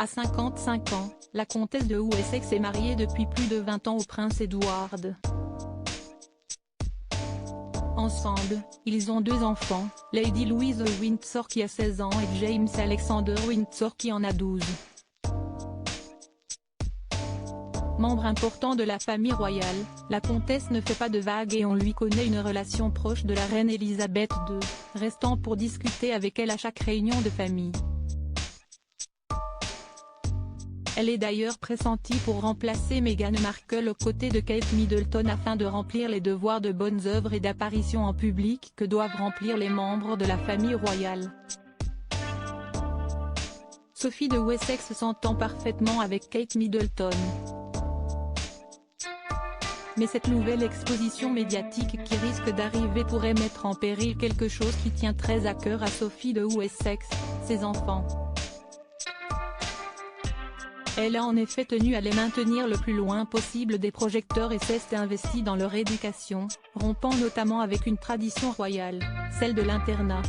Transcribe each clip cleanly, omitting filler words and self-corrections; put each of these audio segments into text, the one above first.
À 55 ans, la comtesse de Wessex est mariée depuis plus de 20 ans au prince Edward. Ensemble, ils ont 2 enfants, Lady Louise Windsor qui a 16 ans et James Alexander Windsor qui en a 12. Membre important de la famille royale, la comtesse ne fait pas de vagues et on lui connaît une relation proche de la reine Elisabeth II, restant pour discuter avec elle à chaque réunion de famille. Elle est d'ailleurs pressentie pour remplacer Meghan Markle aux côtés de Kate Middleton afin de remplir les devoirs de bonnes œuvres et d'apparition en public que doivent remplir les membres de la famille royale. Sophie de Wessex s'entend parfaitement avec Kate Middleton. Mais cette nouvelle exposition médiatique qui risque d'arriver pourrait mettre en péril quelque chose qui tient très à cœur à Sophie de Wessex, ses enfants. Elle a en effet tenu à les maintenir le plus loin possible des projecteurs et s'est investie dans leur éducation, rompant notamment avec une tradition royale, celle de l'internat.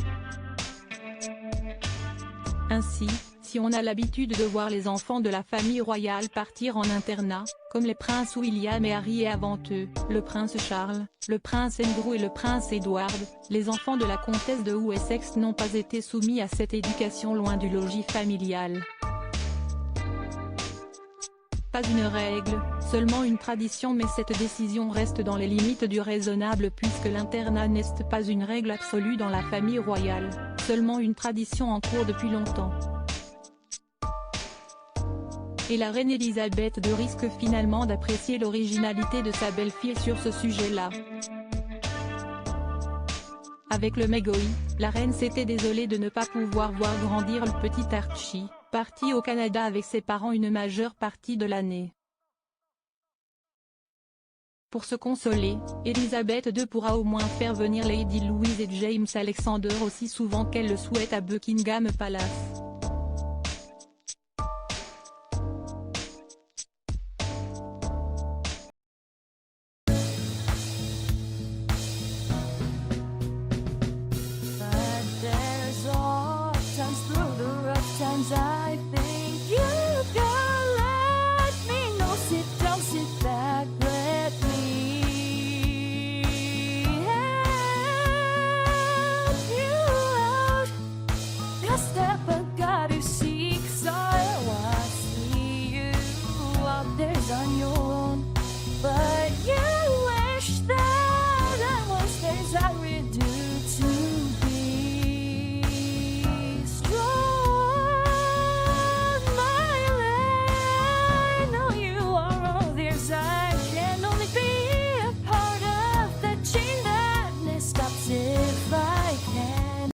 Ainsi, si on a l'habitude de voir les enfants de la famille royale partir en internat, comme les princes William et Harry et avant eux, le prince Charles, le prince Andrew et le prince Edward, les enfants de la comtesse de Wessex n'ont pas été soumis à cette éducation loin du logis familial. Pas une règle, seulement une tradition, mais cette décision reste dans les limites du raisonnable puisque l'internat n'est pas une règle absolue dans la famille royale, seulement une tradition en cours depuis longtemps. Et la reine Elisabeth II risque finalement d'apprécier l'originalité de sa belle-fille sur ce sujet-là. Avec le Megoi, la reine s'était désolée de ne pas pouvoir voir grandir le petit Archie, parti au Canada avec ses parents une majeure partie de l'année. Pour se consoler, Elisabeth II pourra au moins faire venir Lady Louise et James Alexander aussi souvent qu'elle le souhaite à Buckingham Palace.